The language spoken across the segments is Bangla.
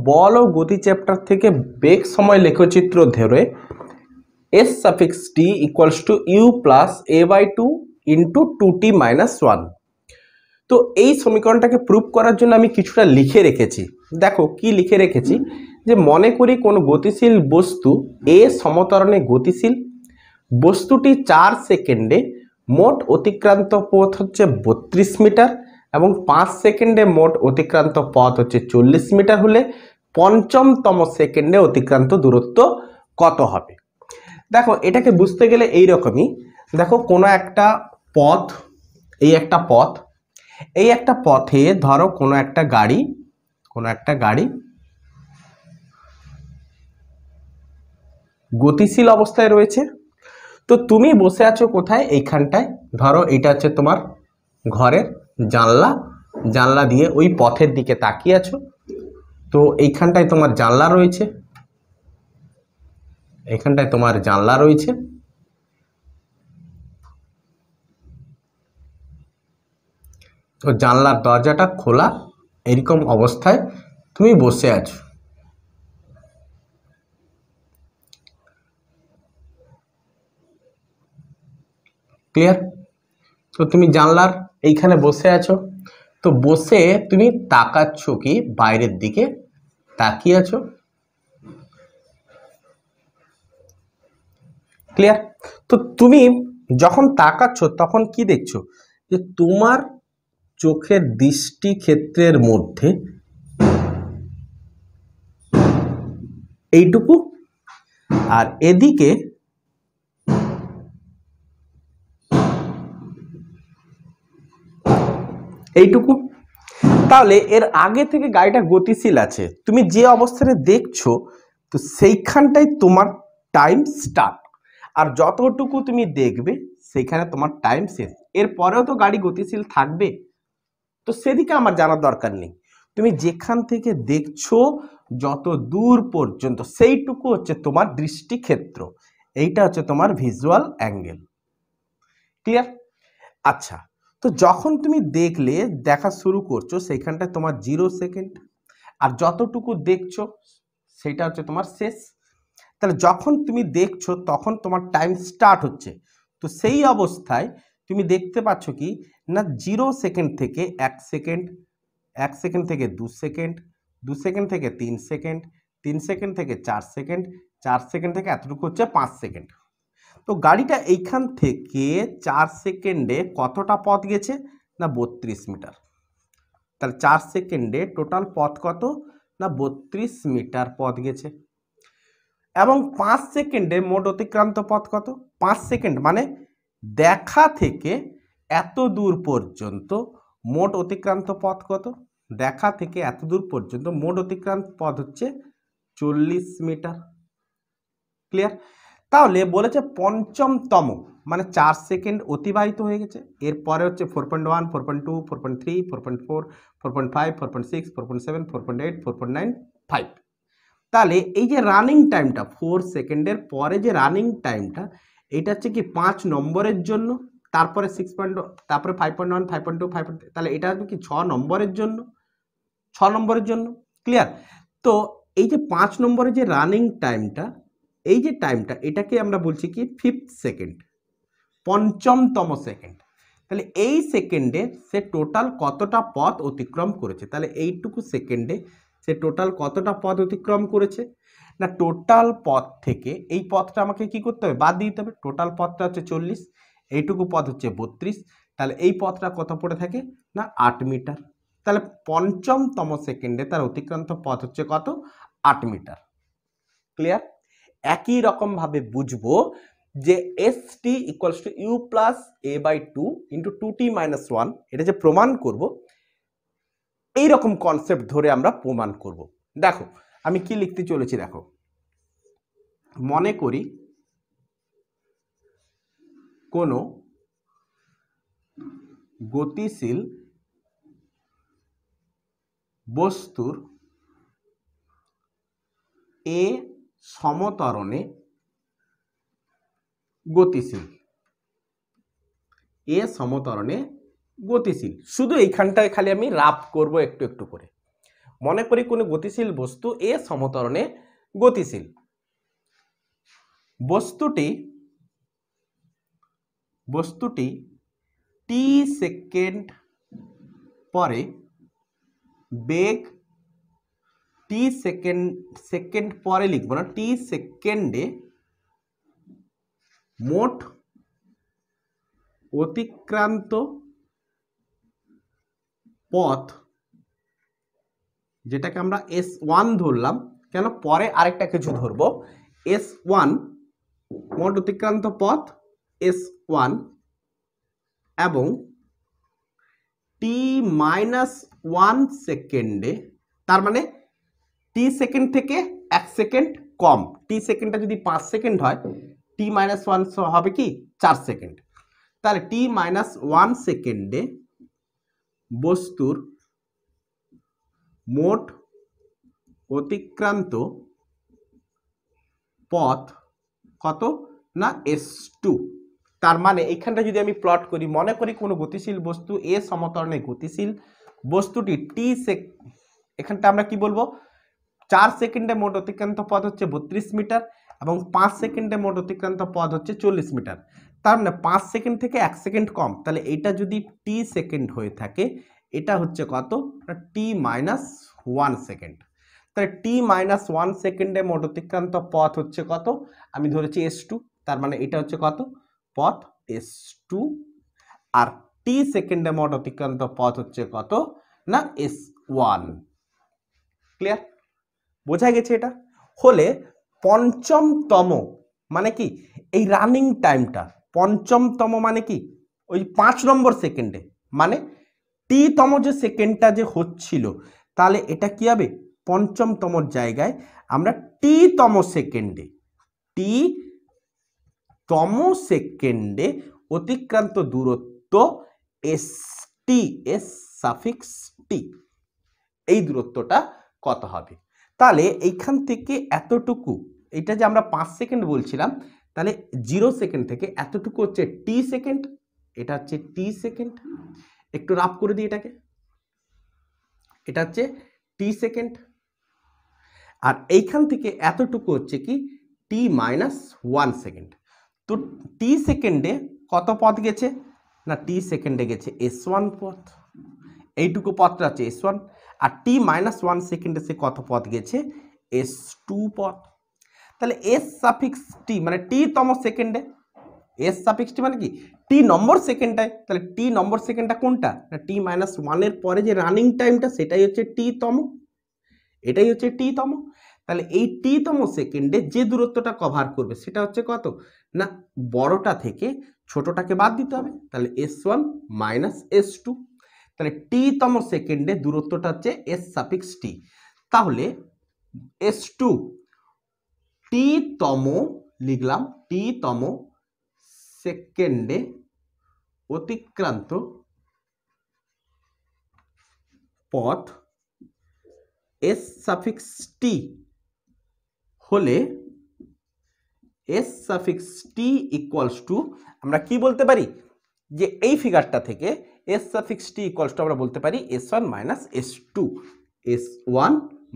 বল ও গতি চ্যাপ্টার থেকে বেগ সময় লেখচিত্র ধরে s suffix t equals to u plus a by 2 into 2t minus 1। তো এই সমীকরণটাকে প্রুভ করার জন্য আমি কিছুটা লিখে রেখেছি। দেখো কি লিখে রেখেছি, যে মনে করি কোনো গতিশীল বস্তু a সমতরণে গতিশীল, বস্তুটি 4 সেকেন্ডে মোট অতিক্রান্ত পথ হচ্ছে 32 মিটার এবং 5 সেকেন্ডে মোট অতিক্রান্ত পথ হচ্ছে 40 মিটার হলে পঞ্চমতম সেকেন্ডে অতিক্রান্ত দূরত্ব কত হবে। দেখো এটাকে বুঝতে গেলে এই রকমই, দেখো কোনো একটা পথ, এই একটা পথে ধরো কোনো একটা গাড়ি গতিশীল অবস্থায় রয়েছে। তো তুমি বসে আছো কোথায়, এইখানটায়, ধরো এটা হচ্ছে তোমার ঘরের জানলা দিয়ে ওই পথের দিকে তাকিয়ে আছো। তো এইখানটায় তোমার জানলা রয়েছে, তো জানলার দরজাটা খোলা, এরকম অবস্থায় তুমি বসে আছো। ক্লিয়ার? তো তুমি জানলার এইখানে বসে আছো, তো বসে তুমি তাকাচ্ছ কি বাইরের দিকে তাকিয়ে আছো। ক্লিয়ার? তো তুমি যখন তাকাচ্ছ তখন কি দেখছো, যে তোমার চোখের দৃষ্টি ক্ষেত্রের মধ্যে এইটুকু আর এদিকে এইটুকু। তাহলে এর আগে থেকে গাড়িটা গতিশীল আছে, তুমি যে অবস্থানে দেখছো তো সেইখানটাই তোমার টাইম স্টার্ট, আর যতটুকু তুমি দেখবে সেইখানে তোমার টাইম শেষ। এরপরেও তো গাড়ি গতিশীল থাকবে, তো সেদিকে আমার জানার দরকার নেই। তুমি যেখান থেকে দেখছো যত দূর পর্যন্ত সেইটুকু হচ্ছে তোমার দৃষ্টিক্ষেত্র, এইটা হচ্ছে তোমার ভিজুয়াল অ্যাঙ্গেল। ক্লিয়ার? আচ্ছা, তো যখন তুমি দেখা শুরু করছো সেইখানটায় তোমার 0 সেকেন্ড, আর যতটুকু দেখছো সেটা হচ্ছে তোমার শেষ। তাহলে যখন তুমি দেখছো তখন তোমার টাইম স্টার্ট হচ্ছে, তো সেই অবস্থায় তুমি দেখতে পাচ্ছ কি না 0 সেকেন্ড থেকে 1 সেকেন্ড, 1 সেকেন্ড থেকে 2 সেকেন্ড, 2 সেকেন্ড থেকে 3 সেকেন্ড, 3 সেকেন্ড থেকে 4 সেকেন্ড, 4 সেকেন্ড থেকে এতটুকু হচ্ছে 5 সেকেন্ড। তো গাড়িটা এইখান থেকে 4 সেকেন্ডে কতটা পথ গেছে না 32 মিটার। তাহলে 4 সেকেন্ডে টোটাল পথ কত না 32 মিটার পথ গেছে, এবং 5 সেকেন্ডে মোট অতিক্রান্ত পথ কত, 5 সেকেন্ড মানে দেখা থেকে এত দূর পর্যন্ত মোট অতিক্রান্ত পথ কত, দেখা থেকে এত দূর পর্যন্ত মোট অতিক্রান্ত পথ হচ্ছে 40 মিটার। ক্লিয়ার? তাহলে বলেছে পঞ্চমতম মানে 4 সেকেন্ড অতিবাহিত হয়ে গেছে, এরপরে হচ্ছে 4.1, 4.2, 4.3, 4.4, 4.5, 4.6, 4.7, 4.8, 4.9, 5। তাহলে এই যে রানিং টাইমটা 4 সেকেন্ডের পরে যে রানিং টাইমটা, এটা হচ্ছে কি 5 নম্বরের জন্য, তারপরে 6. তারপরে 5.1, 5.2, 5. তাহলে এটা হচ্ছে কি 6 নম্বরের জন্য। ক্লিয়ার? তো এই যে 5 নম্বরের যে রানিং টাইমটা, এই যে টাইমটা এটাকে আমরা বলছি কি 5th সেকেন্ড, পঞ্চমতম সেকেন্ড। তাহলে এই সেকেন্ডে সে টোটাল কতটা পথ অতিক্রম করেছে, তাহলে এইটুকু সেকেন্ডে সে টোটাল কতটা পথ অতিক্রম করেছে না, টোটাল পথ থেকে এই পথটা আমাকে কি করতে হবে, বাদ দিতে হবে। টোটাল পথটা হচ্ছে 40, এইটুকু পথ হচ্ছে 32, তাহলে এই পথটা কত পড়ে থাকে না 8 মিটার। তাহলে পঞ্চমতম সেকেন্ডে তার অতিক্রান্ত পথ হচ্ছে কত, 8 মিটার। ক্লিয়ার? একই রকম ভাবে বুঝবো যে st equals to u plus a by 2 into 2t minus 1, এটা যে প্রমাণ করব এইরকম কনসেপ্ট ধরে আমরা প্রমাণ করব। দেখো আমি কি লিখতে চলেছি, দেখো মনে করি কোনো গতিশীল বস্তুর এ সমতরণে গতিশীল, শুধু এইখানটায় খালি আমি রাফ করব একটু একটু করে। মনে করি কোনো গতিশীল বস্তু এ সমতরণে গতিশীল। বস্তুটি টি সেকেন্ড পরে বেগ টি সেকেন্ড পরে লিখব না, টি সেকেন্ডে মোট অতিক্রান্ত পথ, যেটাকে আমরা S1 ধরলাম, কেন পরে আরেকটা কিছু ধরবো, S1 মোট অতিক্রান্ত পথ S1 এবং t-1 সেকেন্ডে, তার মানে টি সেকেন্ড থেকে 1 সেকেন্ড কম, টি সেকেন্ডটা যদি 5 সেকেন্ড হয় t-1 হবে কি 4 সেকেন্ড, তাহলে t-1 সেকেন্ডে বস্তুর মোট অতিক্রান্ত পথ কত না S2। তার মানে এইখানটা যদি আমি প্লট করি, মনে করি কোনো গতিশীল বস্তু এ সমতরণে গতিশীল, বস্তুটি এখানটা আমরা কি বলবো, 4 সেকেন্ডে মোট অতিক্রান্ত পথ হচ্ছে 32 মিটার এবং 5 সেকেন্ডে মোট অতিক্রান্ত পথ হচ্ছে 40 মিটার। তার মানে 5 সেকেন্ড থেকে 1 সেকেন্ড কম, তাহলে এটা যদি টি সেকেন্ড হয়ে থাকে, এটা হচ্ছে কত না t-1 সেকেন্ড। তাহলে t-1 সেকেন্ডে মোট অতিক্রান্ত পথ হচ্ছে কত, আমি ধরেছি S2, তার মানে এটা হচ্ছে কত পথ S2, আর টি সেকেন্ডে মোট অতিক্রান্ত পথ হচ্ছে কত না S1। ক্লিয়ার, বোঝা গেছে? এটা হলে পঞ্চমতম মানে কি, এই রানিং টাইমটা পঞ্চমতম মানে কি ওই 5 নম্বর সেকেন্ডে, মানে টি তম যে সেকেন্ডটা যে হচ্ছিল, তাহলে এটা কি হবে পঞ্চমতম জায়গায় আমরা টি তম সেকেন্ডে অতিক্রান্ত দূরত্ব ST, S সাফিক্স টি, এই দূরত্বটা কত হবে। তাহলে এইখান থেকে এতটুকু, এটা যে আমরা 5 সেকেন্ড বলছিলাম, তাহলে 0 সেকেন্ড থেকে এতটুকু হচ্ছে টি সেকেন্ড, এটা হচ্ছে টি সেকেন্ড, একটু রাফ করে দিই এটাকে, এটা হচ্ছে টি সেকেন্ড, আর এইখান থেকে এতটুকু হচ্ছে কি t-1 সেকেন্ড। তো টি সেকেন্ডে কত পথ গেছে না, টি সেকেন্ডে গেছে S1 পথ, এইটুকু পথটা হচ্ছে S1, আর t-1 সেকেন্ডে সে কত পথ গেছে S2 পথ। তাহলে S সাফিক্স টি মানে টি তম সেকেন্ডে, S সাফিক্স টি মানে কি টি নম্বর সেকেন্ডটায়, তাহলে টি নম্বর সেকেন্ডটা কোনটা না t-1 এর পরে যে রানিং টাইমটা সেটাই হচ্ছে টি তম, এটাই হচ্ছে টি তম। তাহলে এই টি তম সেকেন্ডে যে দূরত্বটা কভার করবে সেটা হচ্ছে কত না বড়টা থেকে ছোটটাকে বাদ দিতে হবে, তাহলে S1 মাইনাস S2, তাহলে টি তম সেকেন্ডে দূরত্বটা হচ্ছে S সাফিক্স টি। তাহলে S2 টি তম লিখলাম, টি তম সেকেন্ডে অতিক্রান্ত পথ S সাফিক্স টি হলে S সাফিক্স টি ইকুয়ালস টু, আমরা কি বলতে পারি যে এই ফিগারটা থেকে S সাফিক্স টি ইকুয়ালস টু আমরা বলতে পারি S1 minus S2, S1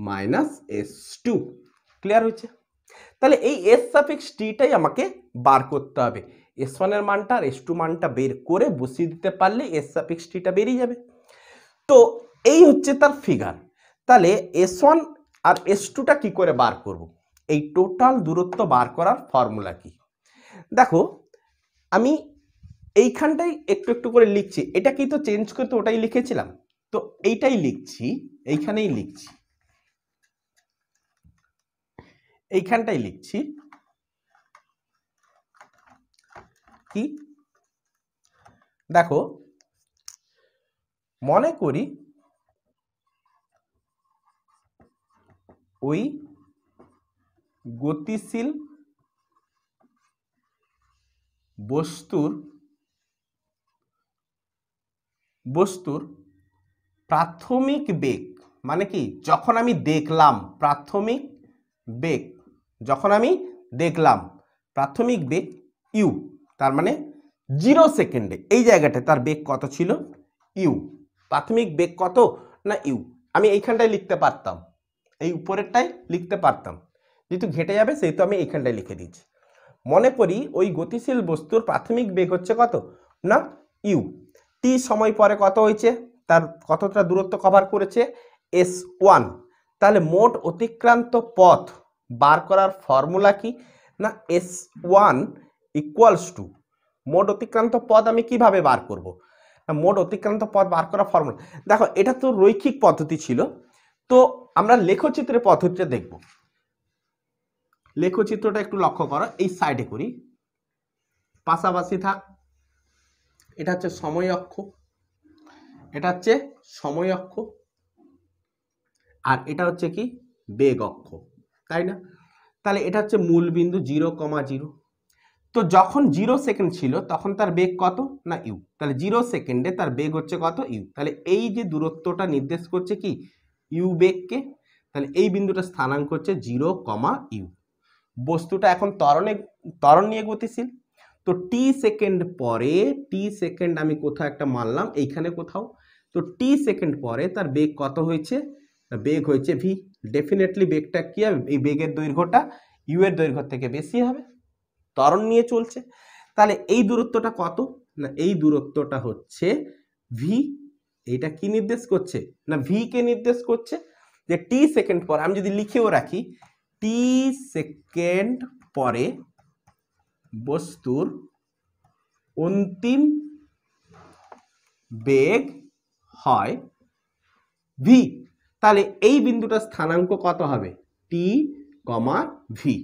minus S2। Clear হয়েছে? তাহলে এই S সাফিক্স টিটাই আমাকে বার করতে হবে, S1 এর মানটা আর S2 মানটা বের করে বসিয়ে দিতে পারলে S সাফিক্স টিটা বেরিয়ে যাবে। তো এই হচ্ছে তার ফিগার। তাহলে S1 আর S2টা কি করে বার করব, এই টোটাল দূরত্ব বার করার ফর্মুলা কি, দেখো আমি এইখানটাই একটু একটু করে লিখছি, এটা কি তো চেঞ্জ করতে ওটাই লিখেছিলাম, তো এইটাই লিখছি, এইখানেই লিখছি, এইখানটাই লিখছি কি, দেখো মনে করি ওই গতিশীল বস্তুর প্রাথমিক বেগ, মানে কি যখন আমি দেখলাম প্রাথমিক বেগ, যখন আমি দেখলাম প্রাথমিক বেগ ইউ, তার মানে 0 সেকেন্ডে এই জায়গাটায় তার বেগ কত ছিল ইউ, প্রাথমিক বেগ কত না ইউ, আমি এইখানটায় লিখতে পারতাম, এই উপরেরটাই লিখতে পারতাম, যেহেতু ঘেটে যাবে সেহেতু আমি এইখানটায় লিখে দিচ্ছি। মনে করি ওই গতিশীল বস্তুর প্রাথমিক বেগ হচ্ছে কত না ইউ, টি সময় পরে কত হয়েছে, তার কতটা দূরত্ব কভার করেছে s1, তাহলে মোট অতিক্রান্ত পথ বার করার ফর্মুলা কি না s1 ইকুয়ালস টু, মোট অতিক্রান্ত পথ আমি কিভাবে বার করব না মোট অতিক্রান্ত পথ বার করার ফর্মুলা, দেখো এটা তো রৈখিক পদ্ধতি ছিল, তো আমরা লেখচিত্রের পদ্ধতিটা দেখব। লেখচিত্রটা একটু লক্ষ্য করো, এই সাইডে করি, পাশাপাশি থাক। এটা হচ্ছে সময় অক্ষ, এটা হচ্ছে সময় অক্ষ, আর এটা হচ্ছে কি বেগ অক্ষ, তাই না? তাহলে এটা হচ্ছে মূল বিন্দু 0,0। তো যখন 0 সেকেন্ড ছিল তখন তার বেগ কত না ইউ, তাহলে 0 সেকেন্ডে তার বেগ হচ্ছে কত ইউ, তাহলে এই যে দূরত্বটা নির্দেশ করছে কি ইউ বেগকে, তাহলে এই বিন্দুটা স্থানাঙ্ক হচ্ছে 0, ইউ। বস্তুটা এখন ত্বরণ নিয়ে গতিশীল, তো টি সেকেন্ড পরে, টি সেকেন্ড আমি কোথাও একটা মানলাম এইখানে কোথাও, তো টি সেকেন্ড পরে তার বেগ কত হয়েছে, বেগ হয়েছে ভি। ডেফিনেটলি বেগটা কি হবে, এই বেগের দৈর্ঘ্যটা ইউ এর দৈর্ঘ্য থেকে বেশি হবে, ত্বরণ নিয়ে চলছে। তাহলে এই দূরত্বটা কত না এই দূরত্বটা হচ্ছে ভি। এইটা কি নির্দেশ করছে না ভি কে নির্দেশ করছে, যে টি সেকেন্ড পরে আমি যদি লিখেও রাখি টি সেকেন্ড পরে বস্তুর অন্তিম বেগ হয় ভি, তাহলে এই বিন্দুটা স্থানাঙ্ক কত হবে টি, ভি।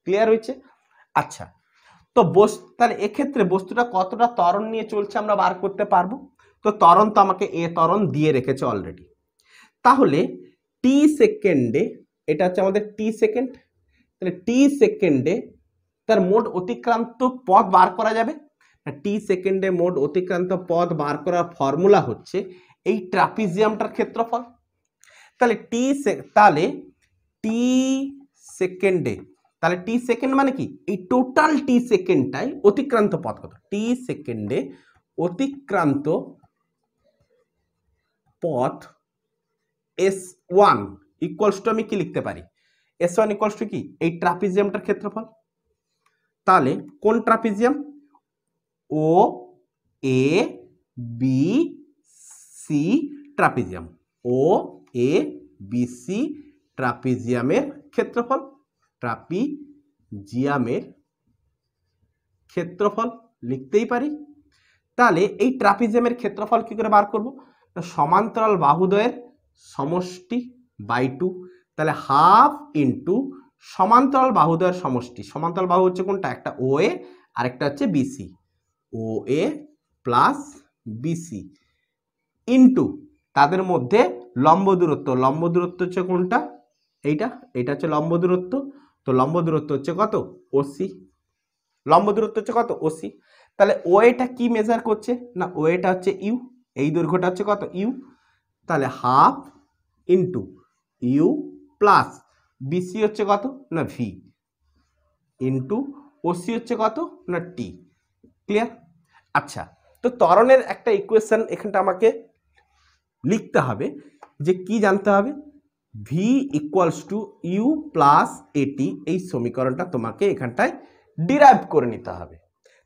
ক্লিয়ার হয়েছে? আচ্ছা, তো তাহলে এক্ষেত্রে বস্তুটা কতটা ত্বরণ নিয়ে চলছে আমরা বার করতে পারবো। তো ত্বরণ তো আমাকে এ ত্বরণ দিয়ে রেখেছে অলরেডি, তাহলে টি সেকেন্ডে, এটা হচ্ছে আমাদের টি সেকেন্ড, তাহলে টি সেকেন্ডে তার মোট অতিক্রান্ত পথ বার করা যাবে। টি সেকেন্ডে মোট অতিক্রান্ত পথ বার করার ফর্মুলা হচ্ছে এই ট্রাপিজিয়ামটার ক্ষেত্রফল। তাহলে তাহলে টি সেকেন্ডে, তাহলে টি সেকেন্ড মানে কি এই টোটাল টি সেকেন্ডটাই অতিক্রান্ত পথ কত, টি সেকেন্ডে অতিক্রান্ত পথ s1 ইকুয়ালস টু আমি কি লিখতে পারি, s1 ইকুয়ালস টু কি এই ট্রাপিজিয়ামটার ক্ষেত্রফল। তাহলে কোন trapezium, O A B C trapezium, O A B C ট্রাপিজিয়ামের ক্ষেত্রফল, ট্রাপিজিয়ামের ক্ষেত্রফল লিখতেই পারি। তাহলে এই ট্রাপিজিয়ামের ক্ষেত্রফল কি করে বার করব, সমান্তরাল বাহুদ্বয়ের সমষ্টি বাই 2, তাহলে হাফ ইন্টু সমান্তরাল বাহুদ্বয়ের সমষ্টি, সমান্তরাল বাহু হচ্ছে কোনটা একটা ও এ আর একটা হচ্ছে বিসি, ও এ প্লাস বিসি ইন্টু তাদের মধ্যে লম্ব দূরত্ব, লম্ব দূরত্ব হচ্ছে কোনটা এইটা, এটা হচ্ছে লম্ব দূরত্ব, তো লম্ব দূরত্ব হচ্ছে কত ওসি, লম্ব দূরত্ব হচ্ছে কত ওসি। তাহলে ও এটা কি মেজার করছে না ও এটা হচ্ছে ইউ, এই দৈর্ঘ্যটা হচ্ছে কত ইউ, তাহলে half into u plus BC হচ্ছে কত না ভি ইন্টু ওসি হচ্ছে কত না টি। ক্লিয়ার? আচ্ছা, তো ত্বরণের একটা ইকুয়েশন এখানটা আমাকে লিখতে হবে, যে কি জানতে হবে, v equals to u plus at, এই সমীকরণটা তোমাকে এখানটায় ডিরাইভ করে নিতে হবে।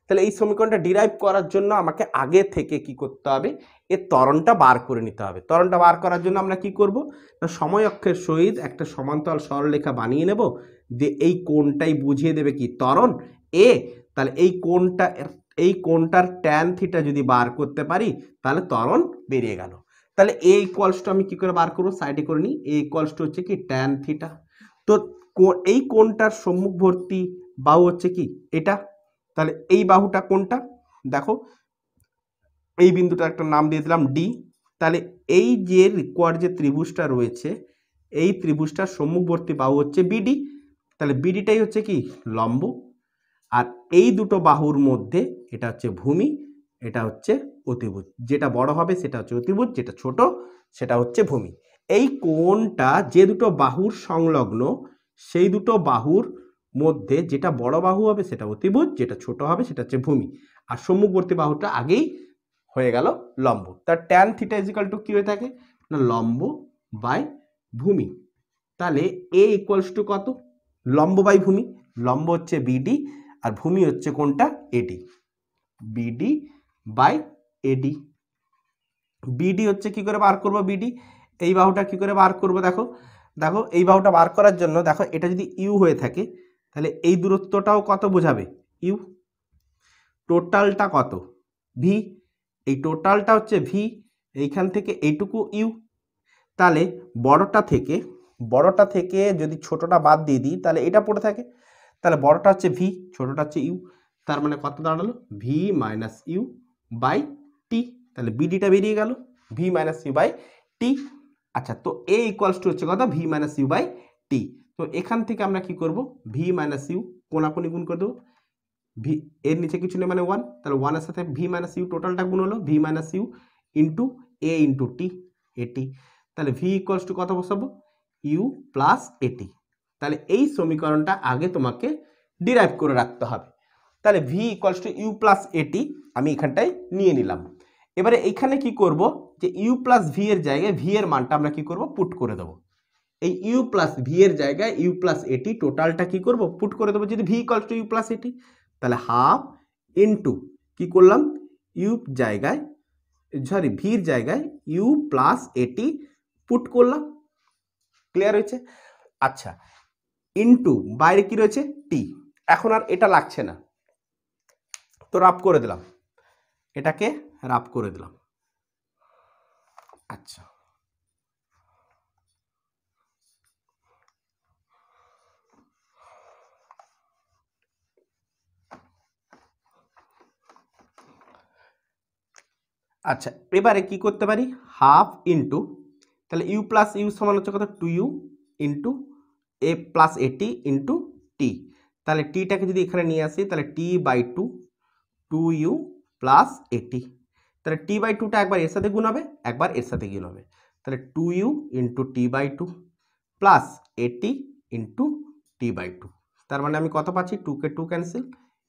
তাহলে এই সমীকরণটা ডিরাইভ করার জন্য আমাকে আগে থেকে কি করতে হবে, এর ত্বরণটা বার করে নিতে হবে। ত্বরণটা বার করার জন্য আমরা কি করব না সময় অক্ষের সহিত একটা সমান্তরাল সরলরেখা বানিয়ে নেব, যে এই কোণটাই বুঝিয়ে দেবে কি ত্বরণ এ, তাহলে এই কোণটার ট্যান থিটা যদি বার করতে পারি তাহলে ত্বরণ বেরিয়ে গেল। তাহলে এ ইকুয়ালস টু আমি কি করে বার করবো, সাইডে করে নিই, এ ইকুয়ালস টু হচ্ছে কি ট্যান থিটা, তো এই কোণটার সম্মুখবর্তী বাহু হচ্ছে কি এটা, তাহলে এই বাহুটা কোনটা দেখো, এই বিন্দুটা একটা নাম দিয়ে দিলাম ডি, তাহলে এই যে রিকোয়ার্ড যে ত্রিভুজটা রয়েছে এই ত্রিভুজটার সম্মুখবর্তী বাহু হচ্ছে বিডি, তাহলে বিডিটাই হচ্ছে কি লম্ব, আর এই দুটো বাহুর মধ্যে এটা হচ্ছে ভূমি, এটা হচ্ছে অতিভুজ, যেটা বড় হবে সেটা হচ্ছে অতিভুজ, যেটা ছোট সেটা হচ্ছে ভূমি। এই কোণটা যে দুটো বাহুর সংলগ্ন সেই দুটো বাহুর মধ্যে যেটা বড় বাহু হবে সেটা অতিভুজ, যেটা ছোট হবে সেটা হচ্ছে ভূমি, আর সম্মুখবর্তী বাহুটা আগেই হয়ে গেল লম্ব। তার ট্যান থিটা ইজিক্যাল টু কি হয়ে থাকে না লম্ব বাই ভূমি। তাহলে এ ইকুয়ালস টু কত? লম্ব বাই ভূমি, লম্ব হচ্ছে বিডি আর ভূমি হচ্ছে কোনটা? AD. BD by AD. BD হচ্ছে কি করে বার করব? বিডি এই বাহুটা কি করে বার করব? দেখো দেখো এই বাহুটা বার করার জন্য দেখো এটা যদি ইউ হয়ে থাকে তাহলে এই দূরত্বটাও কত বোঝাবে? ইউ। টোটালটা কত? ভি। এই টোটালটা হচ্ছে ভি, এইখান থেকে এইটুকু ইউ। তাহলে বড়টা থেকে যদি ছোটটা বাদ দিয়ে দিই তাহলে এটা পড়ে থাকে, তাহলে বড়টা হচ্ছে ভি, ছোটটা হচ্ছে ইউ। তার মানে কত দাঁড়ালো? V minus you by T. তাহলে বিডিটা বেরিয়ে গেল, V minus you by T. আচ্ছা, তো এ ইকুয়ালস টু হচ্ছে কত? V minus you by T. তো এখান থেকে আমরা কি করব? ভি মাইনাস ইউ কোনাকুনি গুণ করে দেবো, ভি এর নিচে কিছু নেই মানে 1, তাহলে 1 এর সাথে ভি মাইনাস ইউ টোটালটা গুণ হলো V minus U into A into T, AT. তাহলে ভি ইকুয়ালস টু কত বসাবো? You plus at. তাহলে এই সমীকরণটা আগে তোমাকে ডিরাইভ করে রাখতে হবে। তাহলে v equals to u plus at আমি এখানটায় নিয়ে নিলাম। এবারে এইখানে কি করব? যে ইউ প্লাস ভি এর জায়গায় ভি এর মানটা আমরা কি করব? পুট করে দেবো। এই ইউ প্লাস ভি এর জায়গায় ইউ প্লাস এটি টোটালটা কি করব? পুট করে দেবো। যদি v equals to u plus at, তাহলে হাফ ইন্টু কি করলাম? ইউ জায়গায় সরি ভির জায়গায় ইউ প্লাস এটি পুট করলাম। ক্লিয়ার হয়েছে? আচ্ছা, ইন্টু বাইরে কি রয়েছে? টি। এখন আর এটা লাগছে না, তো রাফ করে দিলাম, এটাকে রাফ করে দিলাম। আচ্ছা, আচ্ছা এবারে কি করতে পারি? হাফ ইন্টু, তাহলে ইউ প্লাস ইউ সমান হচ্ছে কত? 2u ইন্টু এ প্লাস এটি ইন্টু টি। তাহলে টিটাকে যদি এখানে নিয়ে আসি তাহলে টি বাই 2, 2u প্লাস এটি। তাহলে টি বাই 2টা একবার এর সাথে গুণ হবে, একবার এর সাথে গুণ হবে। তাহলে 2u into t by 2 plus এটি ইন্টু টি বাই 2। তার মানে আমি কত পাচ্ছি? 2কে 2 cancel,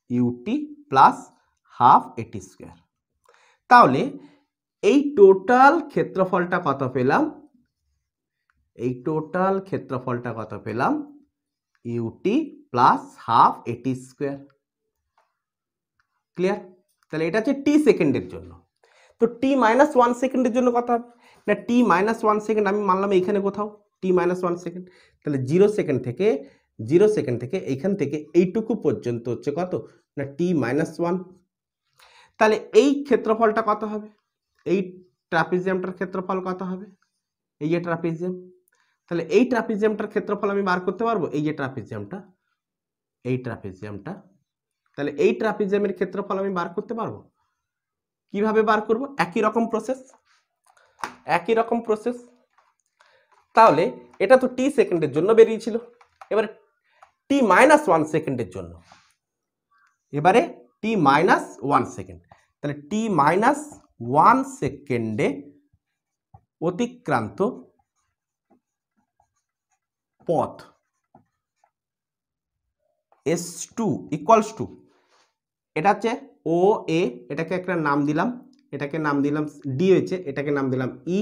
ut plus half at square. তাহলে এই টোটাল ক্ষেত্রফলটা কত পেলাম? এই টোটাল ক্ষেত্রফলটা কত পেলাম? UT plus half at square. Clear? তাহলে এটা হচ্ছে টি সেকেন্ডের জন্য। তো টি মাইনাস 1 সেকেন্ডের জন্য কত হবে? না টি মাইনাস 1 সেকেন্ড আমি মানলাম এইখানে কোথাও টি মাইনাস 1 সেকেন্ড। তাহলে 0 সেকেন্ড থেকে এইখান থেকে এইটুকু পর্যন্ত হচ্ছে কত? না টি মাইনাস 1। তাহলে এই ক্ষেত্রফলটা কত হবে? এই ট্রাপিজিয়ামটার ক্ষেত্রফল কত হবে? এই যে ট্রাপিজিয়াম, তাহলে এই ট্রাপিজিয়ামটার ক্ষেত্রফল আমি বার করতে পারবো। এই যে ট্রাপিজিয়ামটা, এই ট্রাপিজিয়ামটা, তাহলে এই ট্রাপিজিয়ামের ক্ষেত্রফল আমি বার করতে পারবো। কিভাবে বার করব? একই রকম প্রসেস। তাহলে এটা তো টি সেকেন্ডের জন্য বেরিয়েছিল, এবারে টি মাইনাস 1 সেকেন্ডের জন্য, এবারে টি মাইনাস 1 সেকেন্ড। তাহলে টি মাইনাস 1 সেকেন্ডে অতিক্রান্ত পথ s2 ইকুয়ালস টু, এটা হচ্ছে ও এ, এটাকে একটা নাম দিলাম, এটাকে নাম দিলাম ডি হয়েছে, এটাকে নাম দিলাম ই,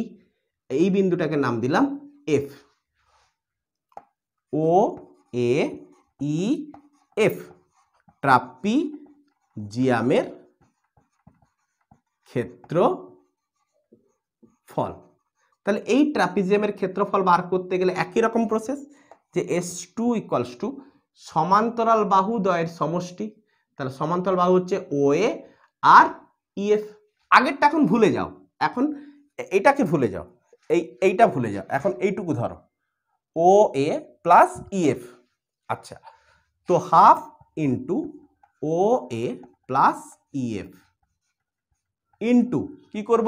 এই বিন্দুটাকে নাম দিলাম এফ। ও এ ই এফ ট্রাপিজিয়ামের ক্ষেত্রফল। তাহলে এই ট্রাপিজিয়ামের ক্ষেত্রফল বার করতে গেলে একই রকম প্রসেস, যে s2 ইকুয়ালস টু সমান্তরাল বাহু দ্বয়ের সমষ্টি। তাহলে সমান্তরাল বাহু হচ্ছে OA আর EF। আগেরটা এখন ভুলে যাও, এখন এটাকে ভুলে যাও, এইটা ভুলে যাও, এখন এইটুকু ধরো OA প্লাস EF। আচ্ছা, তো half into OA plus EF into কি করব?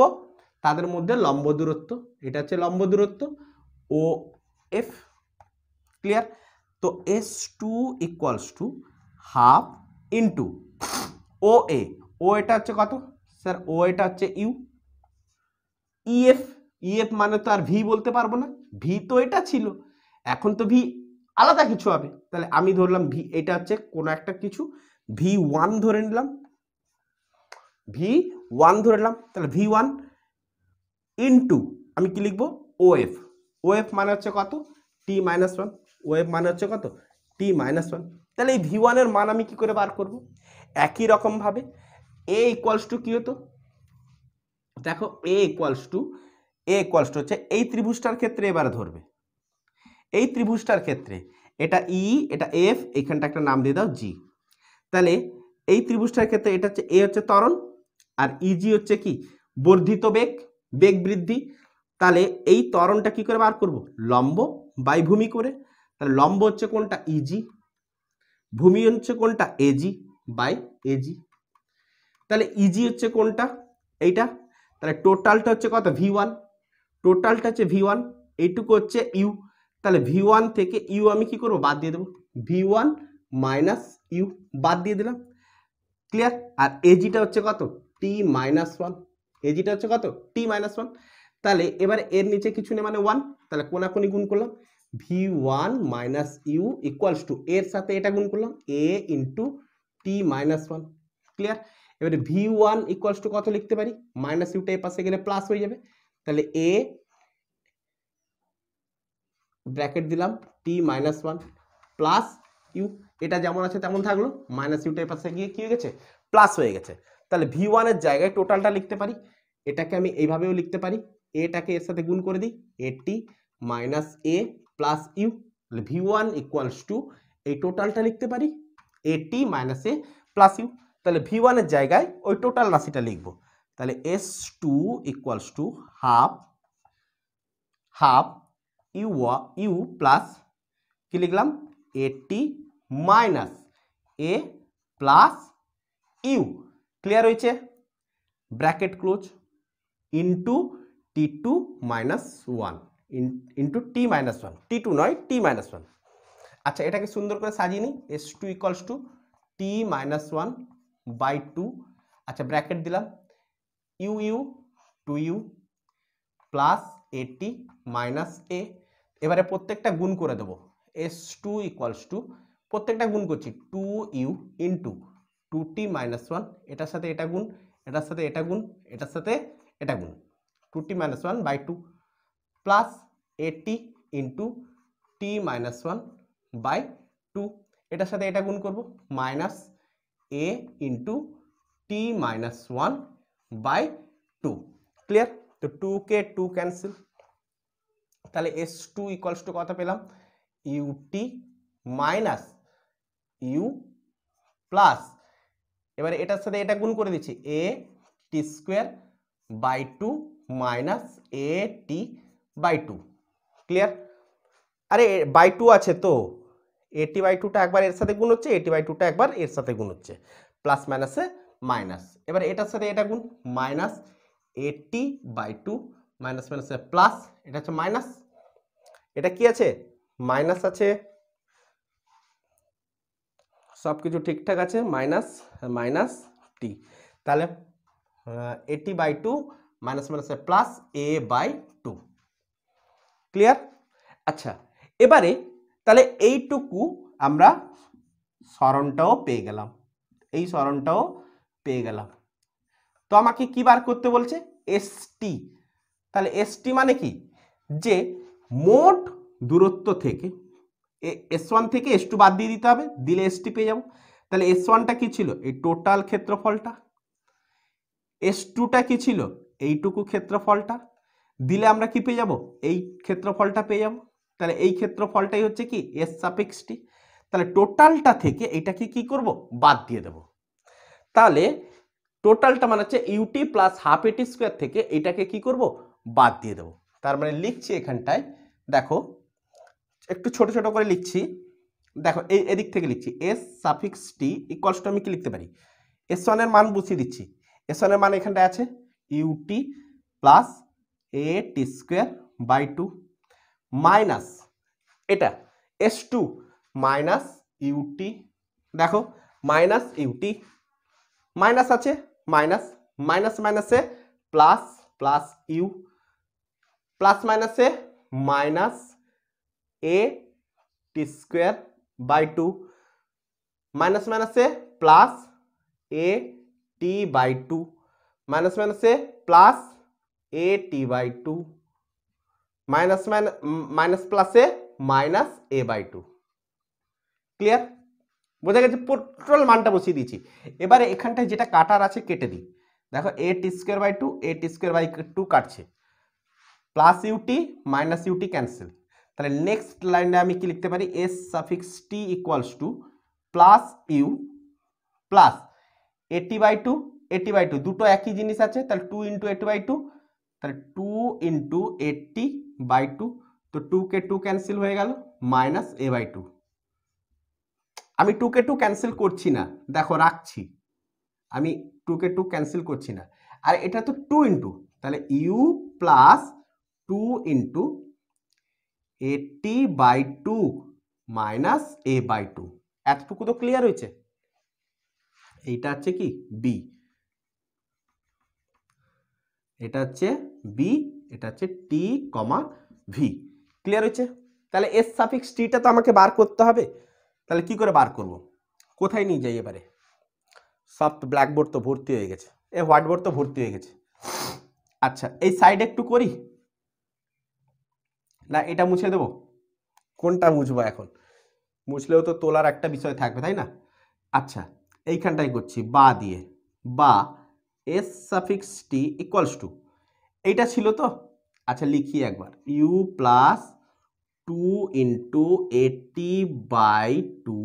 তাদের মধ্যে লম্ব দূরত্ব, এটা হচ্ছে লম্ব দূরত্ব OF। ক্লিয়ার? তো s2 equals to half into OA, ও এটা হচ্ছে কত স্যার? ও এটা হচ্ছে ইউ। EF মানে তো আর ভি বলতে পারবো না, ভি তো এটা ছিল, এখন তো ভি আলাদা কিছু হবে। তাহলে আমি ধরলাম ভি, এটা হচ্ছে কোনো একটা কিছু V1 ধরে নিলাম, V1 ধরে নিলাম। তাহলে V1 ইন্টু আমি কি লিখবো? OF। ওএফ মানে হচ্ছে কত, টি মাইনাস ওয়ান। ওএফ মানে হচ্ছে কত, টি মাইনাস ওয়ান। তাহলে এই ভি ওয়ানের মান আমি কি করে বার করব? একই রকমভাবে এ ইকুয়ালস টু কি হতো, দেখো এ ইকুয়ালস টু হচ্ছে এই ত্রিভুজটার ক্ষেত্রে এবারে ধরবে, এই ত্রিভুজটার ক্ষেত্রে এটা ই, এটা এফ, এখানটা একটা নাম দিয়ে দাও জি। তাহলে এই ত্রিভুজটার ক্ষেত্রে এটা হচ্ছে এ হচ্ছে ত্বরণ, আর ইজি হচ্ছে কি বর্ধিত বেগ, বেগ বৃদ্ধি। তাহলে এই ত্বরণটা কি করে বার করব, লম্ব বাই ভূমি করে। তাহলে লম্ব হচ্ছে কোনটা, ইজি, ভূমি হচ্ছে কোনটা, এজি বাই এজি। তাহলে ইজি হচ্ছে কোনটা, এইটা। তাহলে টোটালটা হচ্ছে কত, ভি ওয়ান, টোটালটা হচ্ছে ভি ওয়ান, এইটুকু হচ্ছে ইউ। তাহলে ভি ওয়ান থেকে ইউ আমি কি করবো, বাদ দিয়ে দেবো, ভি ওয়ান মাইনাস ইউ, বাদ দিয়ে দিলাম। ক্লিয়ার? আর এজিটা হচ্ছে কত, টি মাইনাস ওয়ান, এজিটা হচ্ছে কত, টি মাইনাস ওয়ান। তাহলে এবার এর নিচে কিছু নেই মানে ওয়ান, তাহলে কোনাকুনি গুণ করলাম, v one minus u equals to এর সাথে এটা গুণ করলাম a into T minus one. Clear? এবারে ভি ওয়ান ইকুয়ালস টু কত লিখতে পারি, মাইনাস ইউটা এ পাশে গেলে প্লাস হয়ে যাবে। তাহলে এ ব্র্যাকেট দিলাম টি মাইনাস ওয়ান প্লাস ইউ, এটা যেমন আছে তেমন থাকলো, মাইনাস ইউটা এ পাশে গিয়ে কি হয়ে গেছে, প্লাস হয়ে গেছে। তাহলে ভি ওয়ানের জায়গায় টোটালটা লিখতে পারি, এটাকে আমি এইভাবেও লিখতে পারি, এটাকে এর সাথে গুণ করে দিই, a t minus a plus u. তাহলে ভি ওয়ান ইকুয়ালস টু এই টোটালটা লিখতে পারি a t minus a plus u. তাহলে ভি ওয়ানের জায়গায় ওই টোটাল রাশিটা লিখবো। তাহলে S two equals to half half u plus কি লিখলাম, at minus a plus u. Clear হয়েছে? Bracket close, into t two minus one, into টি মাইনাস ওয়ান, টি টু নয় টি মাইনাস ওয়ান। আচ্ছা এটাকে সুন্দর করে সাজিয়ে নিই, s two equals to T minus one by two. আচ্ছা ব্র্যাকেট দিলাম, u u two u plus at minus a. এবারে প্রত্যেকটা গুণ করে দেবো, এস টু ইকুয়ালস টু প্রত্যেকটা গুণ করছি টু ইউ ইন্টু টু টি মাইনাস ওয়ান, এটার সাথে এটা গুণ, এটার সাথে এটা গুণ, এটার সাথে এটা গুণ, two T minus one by two plus এটি into T minus one by two, এটার সাথে এটা গুণ করবো, minus A into T minus one by two. Clear? তো টু কে টু ক্যান্সেল, তাহলে এস টু ইকুয়ালস টু কত পেলাম, ইউটি মাইনাস ইউ প্লাস, এবারে এটার সাথে এটা গুণ করে দিচ্ছি, A T square by two minus A T by two. Clear? আরে বাই টু আছে তো, এটি বাই টুটা একবার এর সাথে গুণ হচ্ছে, এটি বাই টুটা একবার এর সাথে গুণ হচ্ছে, প্লাস মাইনাসে মাইনাস। এবার এটার সাথে এটা গুণ, মাইনাস এটি বাই টু মাইনাস মাইনাসে প্লাস, এটা হচ্ছে মাইনাস, এটা কি আছে, মাইনাস আছে, সব কিছু ঠিকঠাক আছে, মাইনাস মাইনাস টি। তাহলে এটি বাই টু মাইনাস মাইনাসে plus a by two. Clear? আচ্ছা এবারে তাহলে এইটুকু আমরা সরণটাও পেয়ে গেলাম, এই সরণটাও পেয়ে গেলাম। তো আমাকে কি বার করতে বলছে, এসটি। তাহলে এসটি মানে কি, যে মোট দূরত্ব থেকে এস ওয়ান থেকে এস টু বাদ দিয়ে দিতে হবে, দিলে এসটি পেয়ে যাবো। তাহলে এস ওয়ানটা কি ছিল, এই টোটাল ক্ষেত্রফলটা, এস টুটা কি ছিল, এইটুকু ক্ষেত্রফলটা, দিলে আমরা কি পেয়ে যাব, এই ক্ষেত্রফলটা পেয়ে যাব। তাহলে এই ক্ষেত্রফলটাই হচ্ছে কি এস সাপেক্স টি। তাহলে টোটালটা থেকে এইটাকে কি করব, বাদ দিয়ে দেব। তাহলে টোটালটা মানে হচ্ছে UT plus half at square থেকে এইটাকে কি করব, বাদ দিয়ে দেবো। তার মানে লিখছি এখানটায়, দেখো একটু ছোট ছোট করে লিখছি, দেখো এই এদিক থেকে লিখছি, এস সাফিক্স টি ইকুয়ালস টু আমি কি লিখতে পারি, এস ওয়ানের মান বসিয়ে দিচ্ছি, এস ওয়ানের মান এখানটায় আছে UT plus A T square by two minus এটা এস টু মাইনাস ইউটি, দেখো মাইনাস ইউটি, মাইনাস আছে মাইনাস, মাইনাস মাইনাসে প্লাস, প্লাস ইউ, প্লাস মাইনাসে minus A T square by two, minus মাইনাসে plus A T by two, minus মাইনাসে plus A T by two, minus minus প্লাসে minus A by two. Clear? বোঝা গেছে? টোটাল মানটা বসিয়ে দিয়েছি। এবারে এখানটায় যেটা কাটার আছে কেটে দিই। দেখো A T square by two, A T square by two কাটছে, plus UT minus UT cancel. তাহলে নেক্সট লাইনে আমি কি লিখতে পারি? S suffix T equals to plus U plus AT by two, AT by two দুটো একই জিনিস আছে, তাহলে টু ইন্টু এটি বাই টু, তাহলে টু ইন্টু এটি বাই টু, তো টু কে টু ক্যান্সেল হয়ে গেল, মাইনাস এ বাই টু। আমি টু কে টু ক্যান্সেল করছি না, দেখো রাখছি, আমি টু কে টু ক্যান্সেল করছি না। আর এটা তো টু ইন্টু, তাহলে ইউ প্লাস টু ইন্টু এটি by two minus A by two. এতটুকু তো ক্লিয়ার হয়েছে? এইটা হচ্ছে কি বি, এটা হচ্ছে বি, এটা হচ্ছে টি কমা ভি। ক্লিয়ার হয়েছে? তাহলে এস সাফিক্স টিটা তো আমাকে বার করতে হবে। তাহলে কি করে বার করব? কোথায় নিয়ে যাই এবারে? সব তো ব্ল্যাকবোর্ড তো ভর্তি হয়ে গেছে, এ হোয়াইট বোর্ড তো ভর্তি হয়ে গেছে। আচ্ছা এই সাইডে একটু করি না এটা মুছে দেবো? কোনটা মুছবো এখন? মুছলেও তো তোলার একটা বিষয় থাকবে, তাই না? আচ্ছা এইখানটাই করছি বা দিয়ে, বা এস সাফিক্স টি ইকুয়ালস টু, এইটা ছিল তো, আচ্ছা লিখি একবার, ইউ প্লাস টু ইন্টু এটি বাই টু,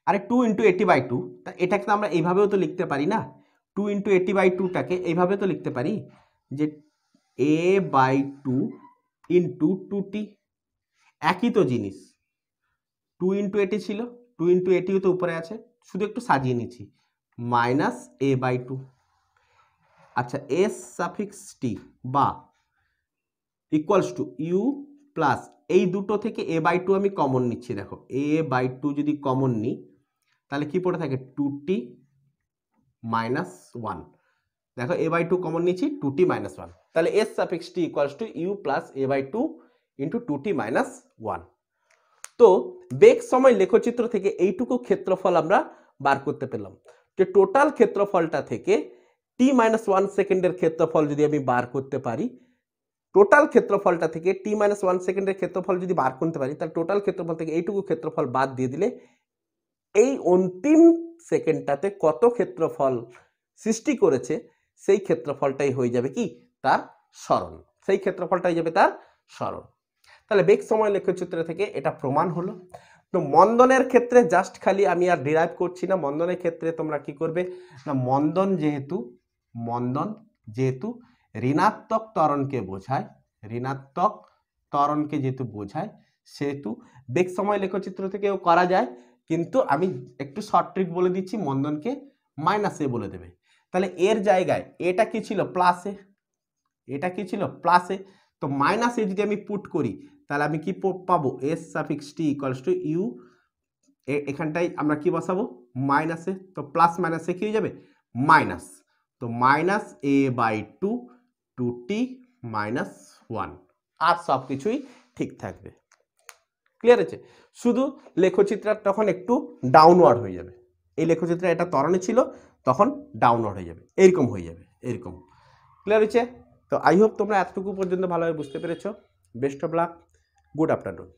আরে টু ইন্টু এটি বাই টু, তা এটাকে তো আমরা এইভাবেও তো লিখতে পারি না, টু ইন্টু এটি বাই টুটাকে এইভাবে তো লিখতে পারি যে এ বাই টু ইন্টু টু টি, একই তো জিনিস, টু ইন্টু এটি ছিল, টু ইন্টু এটিও তো উপরে আছে, শুধু একটু সাজিয়ে নিচ্ছি, মাইনাস এ বাই টু। আচ্ছা এস সাফিক্স টি বা ইকুয়ালস টু ইউ প্লাস, এই দুটো থেকে এ বাই টু আমি কমন নিচ্ছি, দেখো এ বাই টু যদি কমন নিই তাহলে কি পড়ে থাকে? টু টি মাইনাস ওয়ান। দেখো এ বাই টু কমন নিচ্ছি, টু টি মাইনাস ওয়ান, তাহলে s suffix T equals to u plus a by two into two T minus one. তো বেগ সময় লেখচিত্র থেকে এইটুকু ক্ষেত্রফল আমরা বার করতে পেলাম। যে টোটাল ক্ষেত্রফলটা থেকে টি মাইনাস ওয়ান সেকেন্ডের ক্ষেত্রফল যদি আমি বার করতে পারি, টোটাল ক্ষেত্রফলটা থেকে টি মাইনাস ওয়ান সেকেন্ডের ক্ষেত্রফল যদি বার করতে পারি, তাহলে টোটাল ক্ষেত্রফল থেকে এইটুকু ক্ষেত্রফল বাদ দিয়ে দিলে এই অন্তিম সেকেন্ডটাতে কত ক্ষেত্রফল সৃষ্টি করেছে সেই ক্ষেত্রফলটাই হয়ে যাবে কি? তার সরণ। সেই ক্ষেত্রফলটাই হয়ে যাবে তার সরণ। তাহলে বেগ সময় লেখচিত্র থেকে এটা প্রমাণ হলো। তো মন্দনের ক্ষেত্রে জাস্ট খালি আমি আর ডিরাইভ করছি না, মন্দনের ক্ষেত্রে তোমরা কি করবে না, মন্দন যেহেতু ঋণাত্মক ত্বরণকে বোঝায়, ঋণাত্মক ত্বরণকে যেহেতু বোঝায়, সেহেতু বেগ সময় লেখচিত্র থেকেও করা যায়, কিন্তু আমি একটু শর্ট ট্রিক বলে দিচ্ছি, মন্দনকে মাইনাসে বলে দেবে। তাহলে এর জায়গায় এটা কি ছিল? প্লাসে, এটা কি ছিল? প্লাসে, তো মাইনাসে যদি আমি পুট করি তাহলে আমি কি পাবো? S suffix T equals to u, এখানটায় আমরা কি বসাবো? মাইনাসে, তো প্লাস মাইনাসে কি হয়ে যাবে? মাইনাস, তো minus A by two, two T minus one, আর সব কিছুই ঠিক থাকবে। ক্লিয়ার আছে? শুধু লেখচিত্রটা তখন একটু ডাউনওয়ার্ড হয়ে যাবে, এই লেখচিত্র এটা ত্বরণে ছিল তখন ডাউনওয়ার্ড হয়ে যাবে, এরকম হয়ে যাবে, এরকম। ক্লিয়ার হয়েছে? তো আই হোপ তোমরা এতটুকু পর্যন্ত ভালোভাবে বুঝতে পেরেছো। Best of luck, good afternoon.